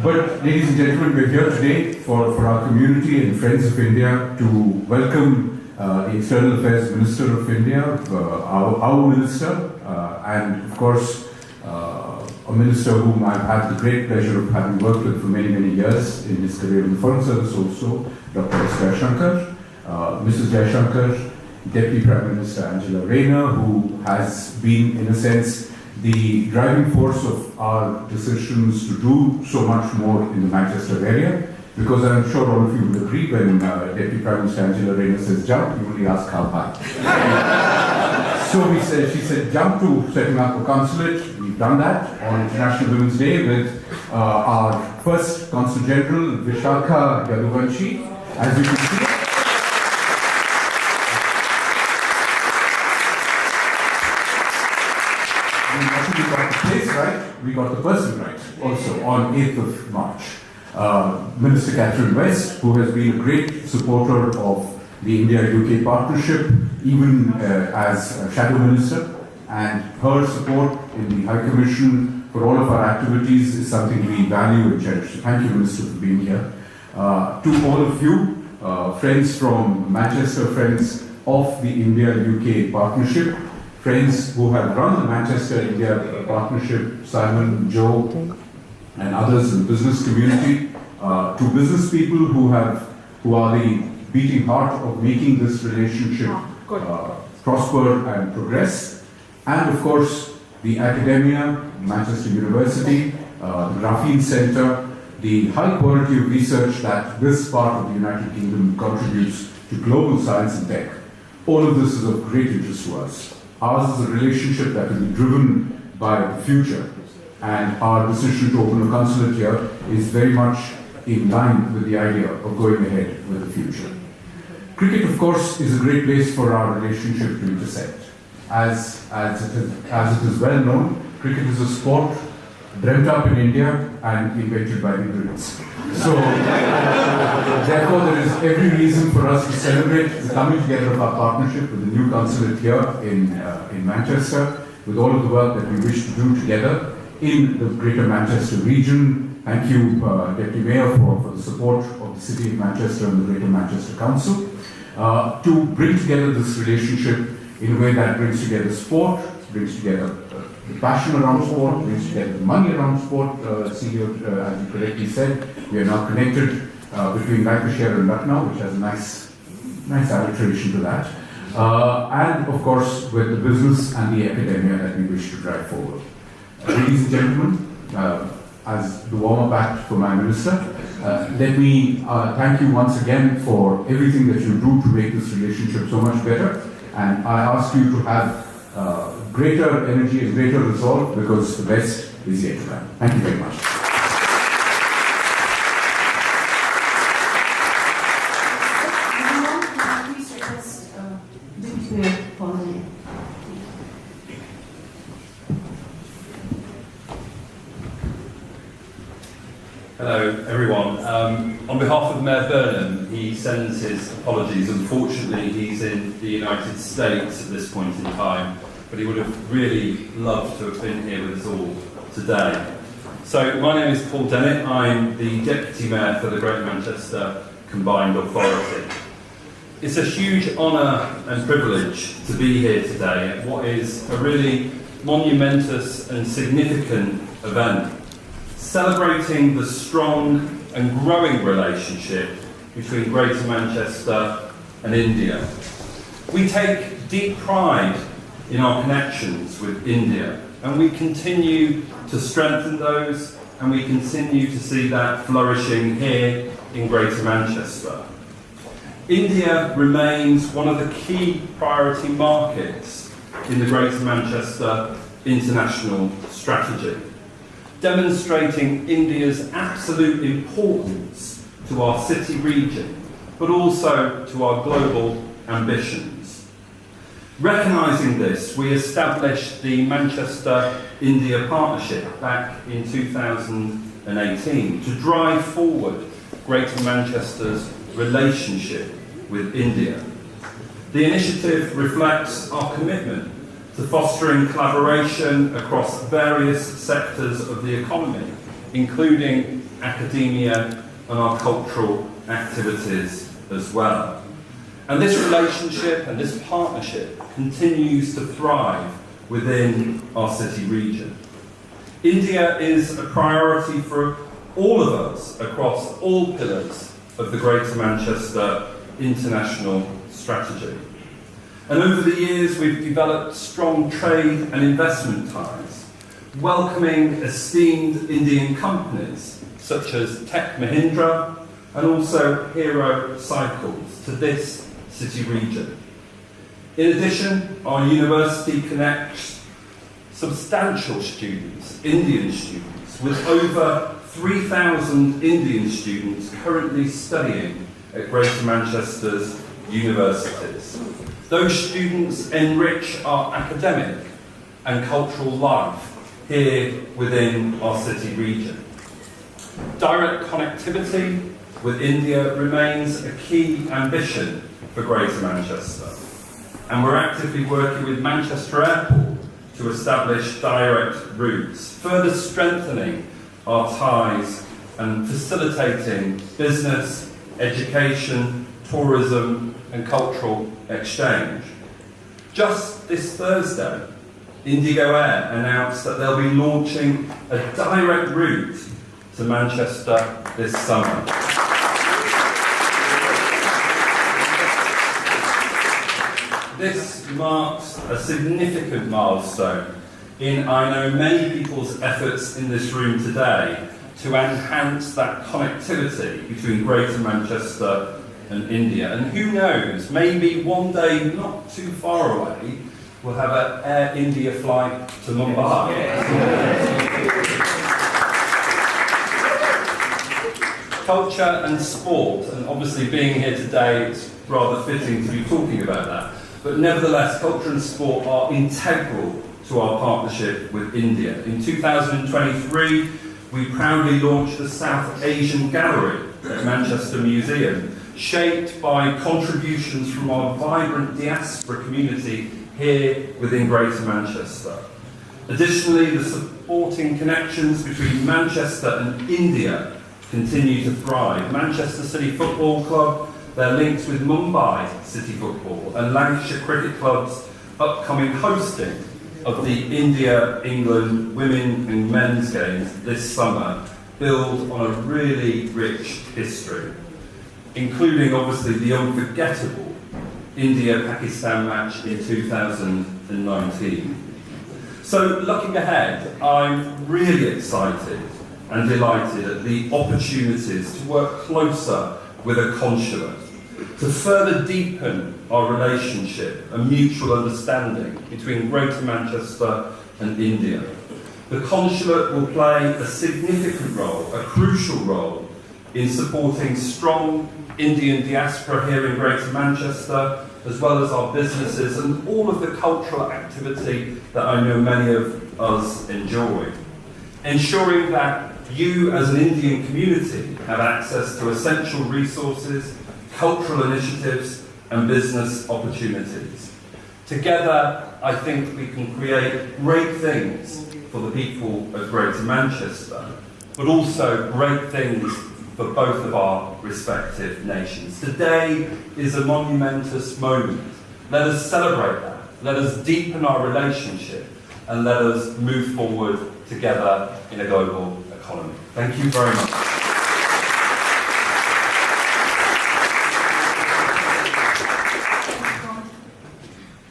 But ladies and gentlemen, we're here today for our community and Friends of India to welcome the External Affairs Minister of India, our minister, and of course a minister whom I've had the great pleasure of having worked with for many, many years in his career in the Foreign Service also, Dr. Jaishankar, Mrs. Jaishankar, Deputy Prime Minister Angela Rayner, who has been, in a sense, the driving force of our decisions to do so much more in the Manchester area, because I'm sure all of you will agree when Deputy Prime Minister Angela Rayner says jump, you only ask how high. So she said jump to setting up a consulate. We've done that on International Women's Day with our first Consul General, Jaishankar, as you can see. We got the place right, we got the person right also on 8th of March. Minister Catherine West, who has been a great supporter of the India-UK partnership, even as Shadow Minister, and her support in the High Commission for all of our activities is something we value and cherish. Thank you, Minister, for being here. To all of you, friends from Manchester, friends of the India-UK partnership, friends who have run the Manchester-India partnership, Simon, Joe, and others in the business community, to business people who are the beating heart of making this relationship prosper and progress, and of course the academia, Manchester University, the Graphene Centre, the high quality of research that this part of the United Kingdom contributes to global science and tech. All of this is of great interest to us. Ours is a relationship that will be driven by the future, and our decision to open a consulate here is very much in line with the idea of going ahead with the future. Cricket, of course, is a great place for our relationship to intersect. As it is well known, cricket is a sport dreamt up in India and invented by the Brits. So, therefore, there is every reason for us to celebrate the coming together of our partnership with the new consulate here in Manchester, with all of the work that we wish to do together in the Greater Manchester region. Thank you, Deputy Mayor, for the support of the City of Manchester and the Greater Manchester Council, to bring together this relationship in a way that brings together sport, brings together the passion around sport, brings together the money around sport. CEO, as you correctly said, we are now connected between Lancashire and Lucknow, which has a nice alliteration to that. And of course, with the business and the academia that we wish to drive forward. Ladies and gentlemen, as the warm-up act for my minister, let me thank you once again for everything that you do to make this relationship so much better. And I ask you to have greater energy and greater resolve, because the best is yet to come. Thank you very much. Hello everyone. On behalf of Mayor Burnham, he sends his apologies. Unfortunately, he's in the United States at this point in time, but he would have really loved to have been here with us all today. So my name is Paul Dennett. I'm the Deputy Mayor for the Greater Manchester Combined Authority. It's a huge honour and privilege to be here today at what is a really monumentous and significant event, celebrating the strong and growing relationship between Greater Manchester and India. We take deep pride in our connections with India, and we continue to strengthen those, and we continue to see that flourishing here in Greater Manchester. India remains one of the key priority markets in the Greater Manchester international strategy, demonstrating India's absolute importance to our city region, but also to our global ambitions. Recognising this, we established the Manchester-India Partnership back in 2018 to drive forward Greater Manchester's relationship with India. The initiative reflects our commitment to fostering collaboration across various sectors of the economy, including academia and our cultural activities as well. And this relationship and this partnership continues to thrive within our city region. India is a priority for all of us across all pillars of the Greater Manchester international strategy. And over the years, we've developed strong trade and investment ties, welcoming esteemed Indian companies such as Tech Mahindra and also Hero Cycles to this city region. In addition, our university connects substantial students, Indian students, with over 3,000 Indian students currently studying at Greater Manchester's universities. Those students enrich our academic and cultural life here within our city region. Direct connectivity with India remains a key ambition for Greater Manchester, and we're actively working with Manchester Airport to establish direct routes, further strengthening our ties and facilitating business, education, tourism and cultural exchange. Just this Thursday, Indigo Air announced that they'll be launching a direct route to Manchester this summer. This marks a significant milestone in, I know, many people's efforts in this room today to enhance that connectivity between Greater Manchester and India. And who knows, maybe one day not too far away, we'll have an Air India flight to Mumbai. Culture and sport, and obviously being here today, it's rather fitting to be talking about that. But nevertheless, culture and sport are integral to our partnership with India. In 2023, we proudly launched the South Asian Gallery at Manchester Museum, shaped by contributions from our vibrant diaspora community here within Greater Manchester. Additionally, the supporting connections between Manchester and India continue to thrive. Manchester City Football Club, their links with Mumbai City Football and Lancashire Cricket Club's upcoming hosting of the India-England women and men's games this summer build on a really rich history, including obviously the unforgettable India-Pakistan match in 2019. So looking ahead, I'm really excited and delighted at the opportunities to work closer with a consulate, to further deepen our relationship and mutual understanding between Greater Manchester and India. The consulate will play a significant role, a crucial role, in supporting strong Indian diaspora here in Greater Manchester, as well as our businesses and all of the cultural activity that I know many of us enjoy. Ensuring that you as an Indian community have access to essential resources, cultural initiatives and business opportunities. Together, I think we can create great things for the people of Greater Manchester, but also great things for both of our respective nations. Today is a momentous moment. Let us celebrate that. Let us deepen our relationship and let us move forward together in a global economy. Thank you very much.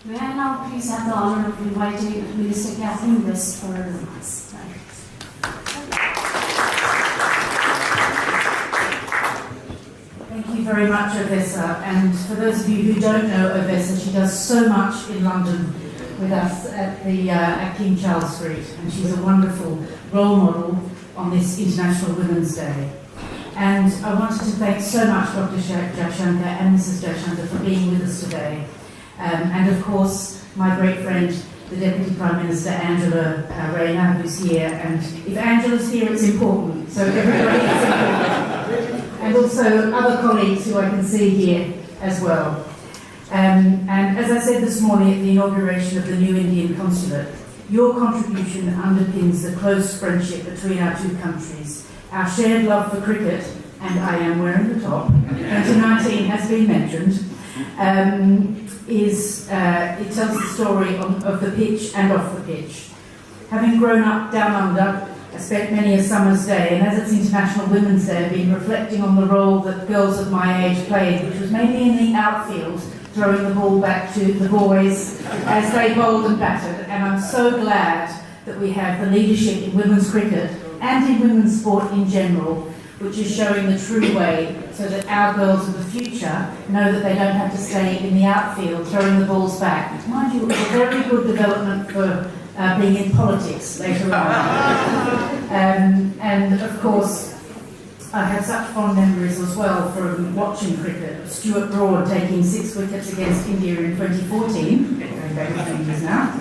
May I now please have the honour of inviting Minister Catherine West for her remarks. Thank you very much, Odessa. And for those of you who don't know Odessa, she does so much in London with us at King Charles Street, and she's a wonderful role model on this International Women's Day. And I wanted to thank so much Dr. Jaishankar and Mrs. Jaishankar for being with us today. And of course, my great friend, the Deputy Prime Minister, Angela Rayner, who's here. And if Angela's here, it's important. So everybody is important. And also other colleagues who I can see here as well. And as I said this morning at the inauguration of the new Indian Consulate, Your contribution underpins the close friendship between our two countries. Our shared love for cricket, and I am wearing the top, 2019 has been mentioned, it tells the story of the pitch and off the pitch. Having grown up down under, I spent many a summer's day, and as it's International Women's Day, I've been reflecting on the role that girls of my age played, which was mainly in the outfield, throwing the ball back to the boys as they bowled and batted. And I'm so glad that we have the leadership in women's cricket and in women's sport in general, which is showing the true way, so that our girls of the future know that they don't have to stay in the outfield throwing the balls back. Mind you, it's a very good development for being in politics later on. And of course, I have such fond memories as well from watching cricket. Stuart Broad taking 6 wickets against India in 2014, going back a few years now.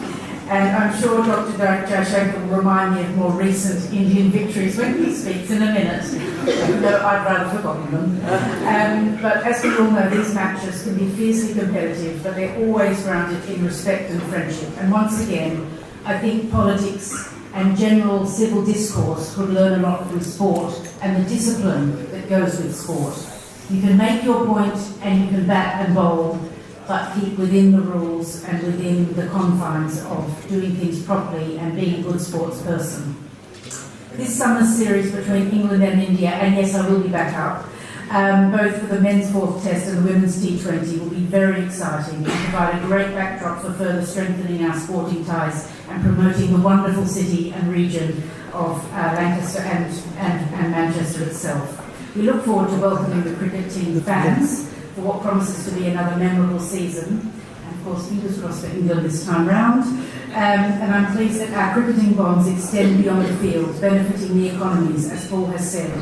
And I'm sure Dr. Jaishankar will remind me of more recent Indian victories when he speaks in a minute, though I'd rather forgotten them. But as we all know, these matches can be fiercely competitive, but they're always grounded in respect and friendship. And once again, I think politics and general civil discourse could learn a lot from sport and the discipline that goes with sport. You can make your point and you can bat and bowl, but keep within the rules and within the confines of doing things properly and being a good sports person. This summer's series between England and India, and yes, I will be back up, both for the men's 4th test and the women's T20, will be very exciting and provide a great backdrop for further strengthening our sporting ties and promoting the wonderful city and region of Lancaster and Manchester itself. We look forward to welcoming the cricket team fans for what promises to be another memorable season, and of course fingers crossed for England this time round. And I'm pleased that our cricketing bonds extend beyond the field, benefiting the economies, as Paul has said.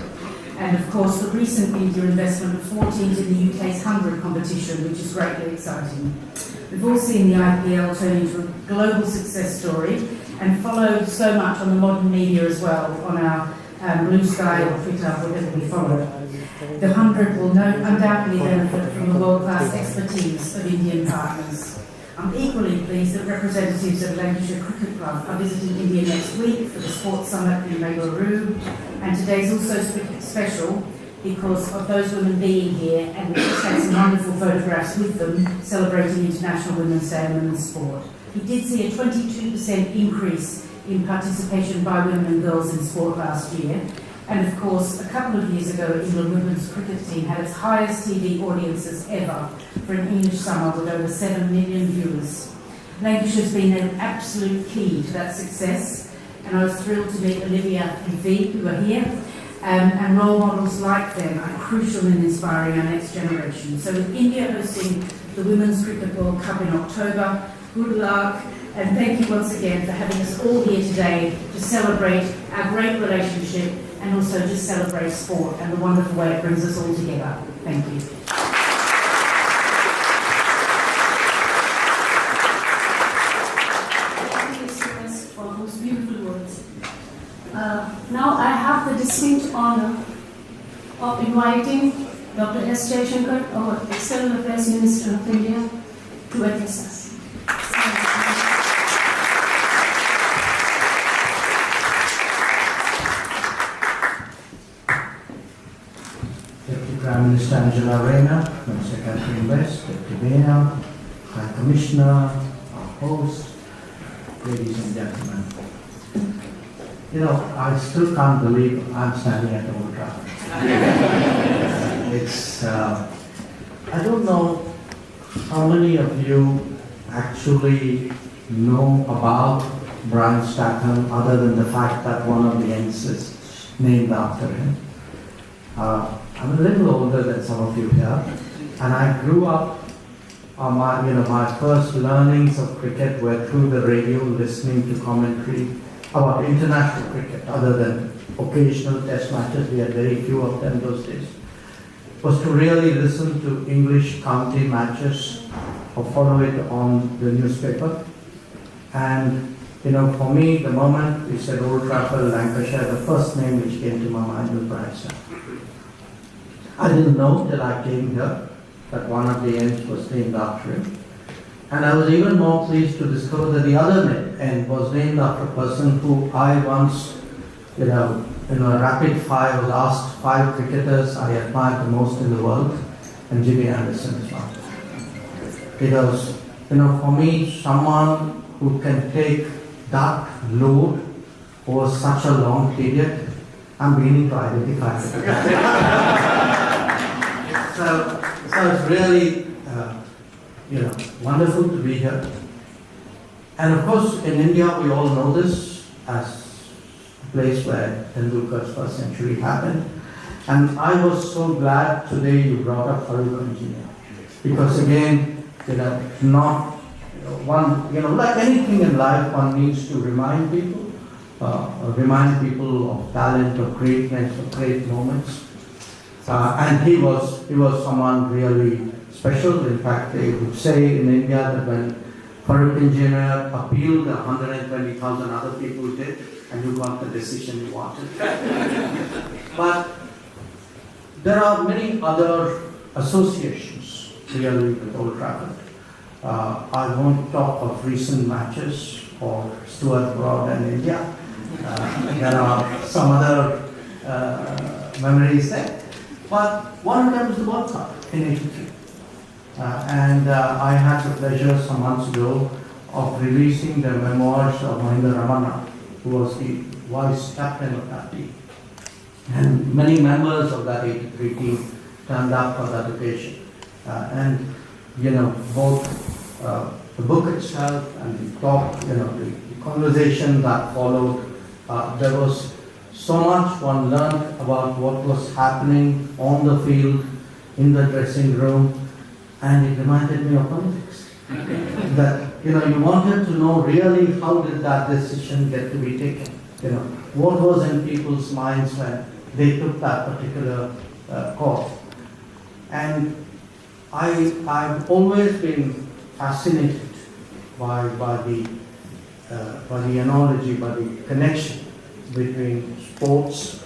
And of course the recent India investment of 4 teams in the UK's 100 competition, which is greatly exciting. We've all seen the IPL turn into a global success story and followed so much on the modern media as well, on our Blue Sky or Twitter, whatever we follow. The 100 will undoubtedly benefit from the world-class expertise of Indian partners. I'm equally pleased that representatives of Lancashire Cricket Club are visiting India next week for the Sports Summit in Bengaluru, and today's also special because of those women being here, and we just had some wonderful photographs with them celebrating International Women's Day and women's sport. We did see a 22% increase in participation by women and girls in sport last year. And of course, a couple of years ago, England women's cricket team had its highest TV audiences ever for an English summer with over 7 million viewers. Lancashire's been an absolute key to that success, and I was thrilled to meet Olivia and Vi, who are here, and role models like them are crucial in inspiring our next generation. So with India hosting the Women's Cricket World Cup in October, good luck, and thank you once again for having us all here today to celebrate our great relationship and also just celebrate sport and the wonderful way it brings us all together. Thank you. Thank you so much for those beautiful words. Now I have the distinct honor of inviting Dr. S. Jaishankar, our External Affairs Minister of India, to address us. Prime Minister Angela Rayner, Minister Catherine West, Deputy Mayor, High Commissioner, our host, ladies and gentlemen. You know, I still can't believe I'm standing at Old Trafford. I don't know how many of you actually know about Brian Statham other than the fact that one of the ends is named after him. I'm a little older than some of you here, and I grew up. My first learnings of cricket were through the radio, listening to commentary about international cricket. Other than occasional test matches, we had very few of them those days. Was to really listen to English county matches or follow it on the newspaper. And for me, the moment we said Old Trafford, Lancashire, the first name which came to my mind was Brian Statham. I didn't know till I came here that one of the ends was named after him. And I was even more pleased to discover that the other end was named after a person who I once, in a rapid fire, was asked 5 cricketers I admired the most in the world, and Jimmy Anderson is one. It was, for me, someone who can take that load over such a long period. I'm beginning to identify with it. So it's really, wonderful to be here. And of course, in India, we all know this as a place where Tendulkar's first century happened. And I was so glad today you brought up Farooq Engineer. Because again, like anything in life, one needs to remind people of talent, of greatness, of great moments. And he was someone really special. In fact, they would say in India that when Farooq Engineer appealed, 120,000 other people did, and you got the decision you wanted. But there are many other associations really with Old Trafford. I won't talk of recent matches or Stuart Broad and India. There are some other memories there. But one of them is the World Cup in '83. And I had the pleasure some months ago of releasing the memoirs of Mahinda Ramana, who was the vice captain of that team. And many members of that '83 team turned up for that occasion. Both the book itself and the talk, the conversation that followed, there was so much one learned about what was happening on the field, in the dressing room, and it reminded me of politics. That, you wanted to know really how did that decision get to be taken? What was in people's minds when they took that particular course. And I've always been fascinated by the analogy, by the connection between sports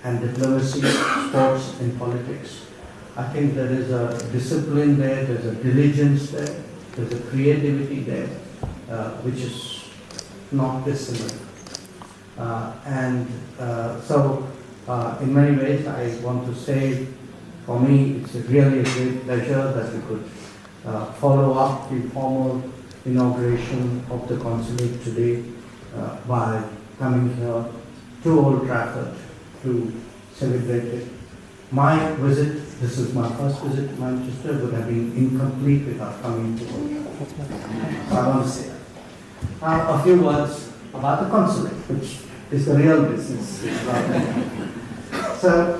and diplomacy, sports and politics. I think there is a discipline there, there's a diligence there, there's a creativity there, which is not dissimilar. So in many ways, I want to say, for me, it's really a great pleasure that we could follow up the formal inauguration of the consulate today by coming here to Old Trafford to celebrate it. My visit, this is my first visit to Manchester, would have been incomplete without coming to Old Trafford. So I want to say that. Now, a few words about the consulate, which is the real business. So,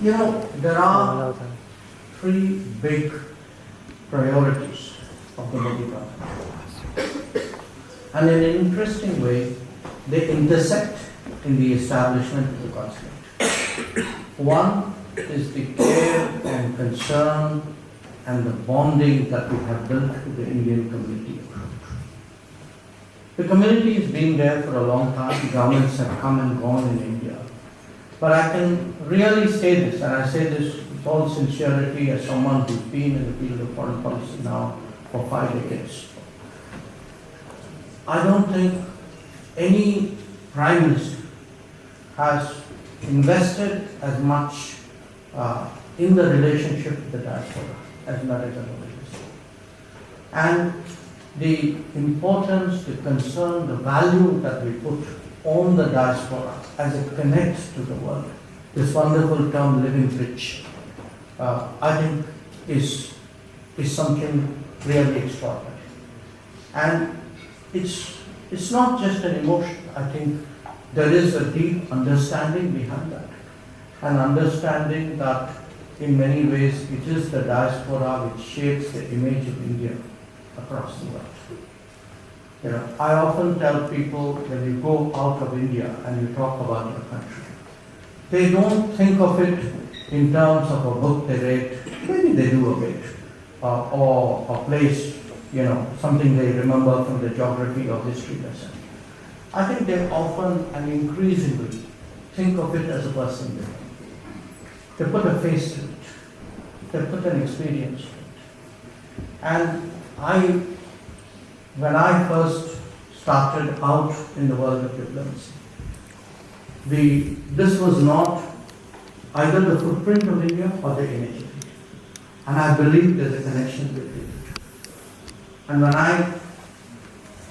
there are 3 big priorities of the Modi government. And in an interesting way, they intersect in the establishment of the consulate. One is the care and concern and the bonding that we have built with the Indian community. The community has been there for a long time. Governments have come and gone in India. But I can really say this, and I say this with all sincerity as someone who's been in the field of foreign policy now for 5 decades. I don't think any Prime Minister has invested as much in the relationship with the diaspora as Narendra Modi has. And the importance, the concern, the value that we put on the diaspora as it connects to the world, this wonderful term living bridge, I think is something really extraordinary. And it's not just an emotion. I think there is a deep understanding behind that. An understanding that in many ways it is the diaspora which shapes the image of India across the world. I often tell people when you go out of India and you talk about your country, they don't think of it in terms of a book they read, maybe they do a bit, or a place, something they remember from the geography or history lesson. I think they often and increasingly think of it as a person. They put a face to it. They put an experience to it. And I when I first started out in the world of diplomacy, this was not either the footprint of India or the image of India. And I believe there's a connection between the two. And when I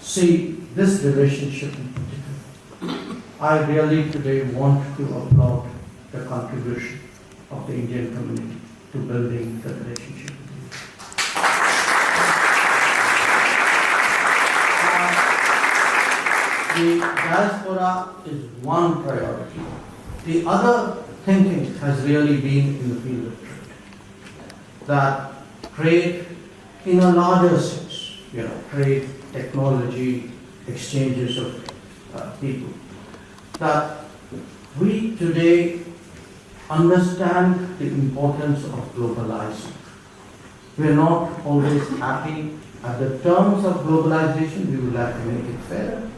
see this relationship in particular, I really today want to applaud the contribution of the Indian community to building the relationship. The diaspora is one priority. The other thinking has really been in the field of trade. That trade in a larger sense, trade, technology, exchanges of people. That we today understand the importance of globalizing. We are not always happy at the terms of globalization. We would like to make it fairer.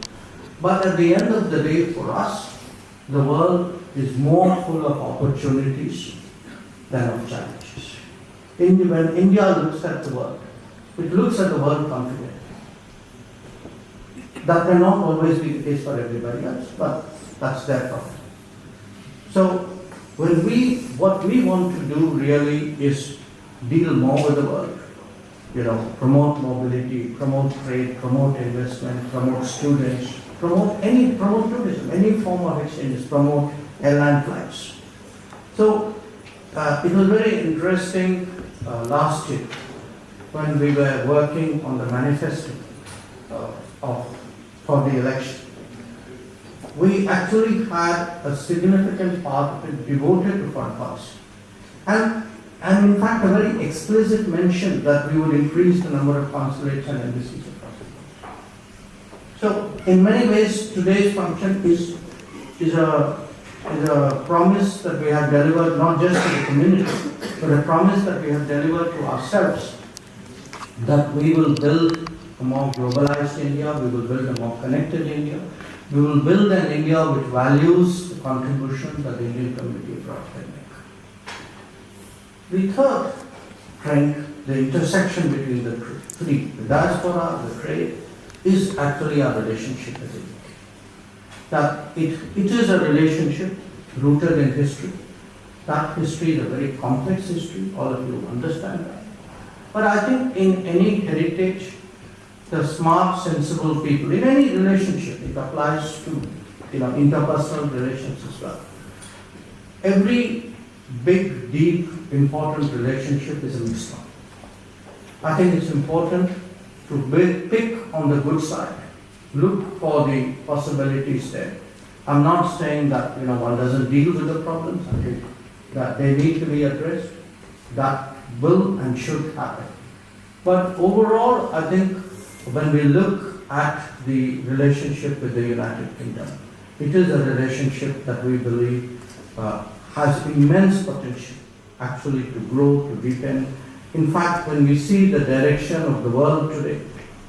But at the end of the day, for us, the world is more full of opportunities than of challenges. When India looks at the world, it looks at the world confidently. That may not always be the case for everybody else, but that's their problem. So, what we want to do really is deal more with the world. Promote mobility, promote trade, promote investment, promote students, promote tourism, any form of exchanges, promote airline flights. So it was very interesting last year when we were working on the manifesto for the election. We actually had a significant part of it devoted to foreign policy. And in fact, a very explicit mention that we would increase the number of consulates and embassies across the world. So, in many ways, today's function is a promise that we have delivered not just to the community, but a promise that we have delivered to ourselves that we will build a more globalized India, we will build a more connected India, we will build an India which values the contribution that the Indian community abroad can make. The third trend, the intersection between the three, the diaspora, the trade, is actually our relationship with India. That it is a relationship rooted in history. That history is a very complex history, all of you understand that. But I think in any heritage, the smart, sensible people, in any relationship, it applies to interpersonal relations as well. Every big, deep, important relationship is a mixed one. I think it's important to pick on the good side, look for the possibilities there. I'm not saying that one doesn't deal with the problems. I think that they need to be addressed. That will and should happen. But overall, I think when we look at the relationship with the United Kingdom, it is a relationship that we believe has immense potential actually to grow, to deepen. In fact, when we see the direction of the world today,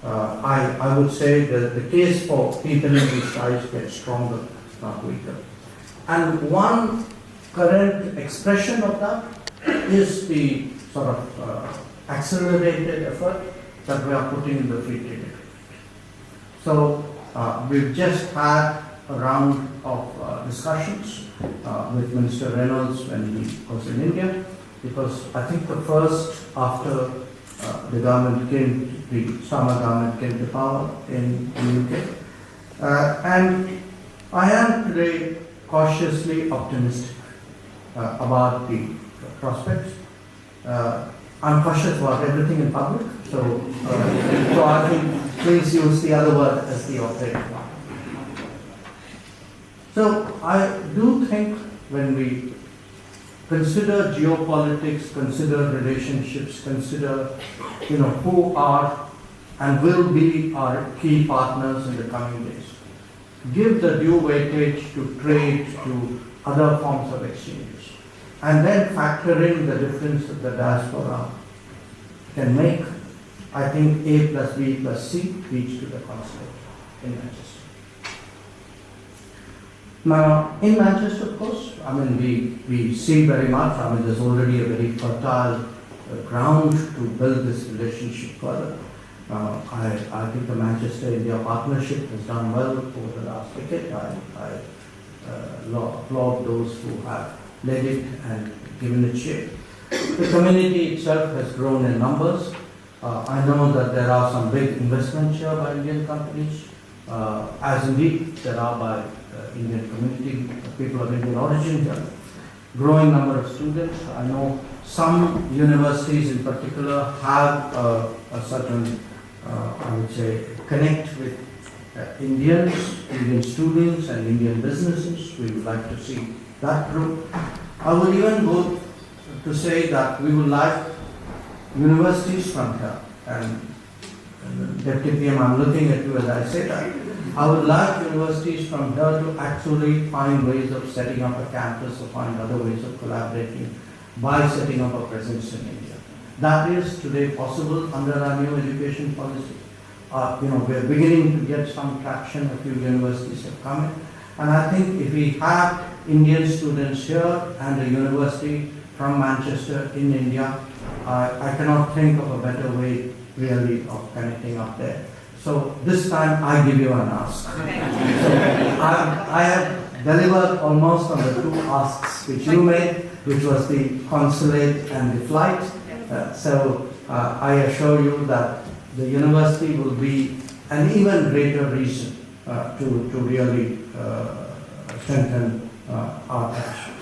I would say that the case for people in these ties gets stronger, not weaker. And one current expression of that is the sort of accelerated effort that we are putting in the free trade agreement. So we've just had a round of discussions with Minister Reynolds when he was in India, because I think the first after the Starmer government came to power in the UK. And I am today cautiously optimistic about the prospects. I'm cautious about everything in public, so I think please use the other word as the operating one. So I do think when we consider geopolitics, consider relationships, consider who are and will be our key partners in the coming days, give the due weightage to trade, to other forms of exchanges, and then factor in the difference that the diaspora can make, I think A plus B plus C leads to the consulate in Manchester. Now, in Manchester, of course, we see very much, there's already a very fertile ground to build this relationship further. I think the Manchester-India partnership has done well over the last decade. I applaud those who have led it and given it shape. The community itself has grown in numbers. I know that there are some big investments here by Indian companies, as indeed there are by Indian community, people of Indian origin here. Growing number of students. I know some universities in particular have a certain, I would say, connect with Indian students and Indian businesses. We would like to see that group. I would even go to say that we would like universities from here, and Deputy PM, I'm looking at you as I say that. I would like universities from here to actually find ways of setting up a campus or find other ways of collaborating by setting up a presence in India. That is today possible under our new education policy. We're beginning to get some traction. A few universities have come in. And I think if we have Indian students here and a university from Manchester in India, I cannot think of a better way really of connecting up there. So this time I give you an ask. So I have delivered almost on the two asks which you made, which was the consulate and the flight. I assure you that the university will be an even greater reason to really strengthen our action.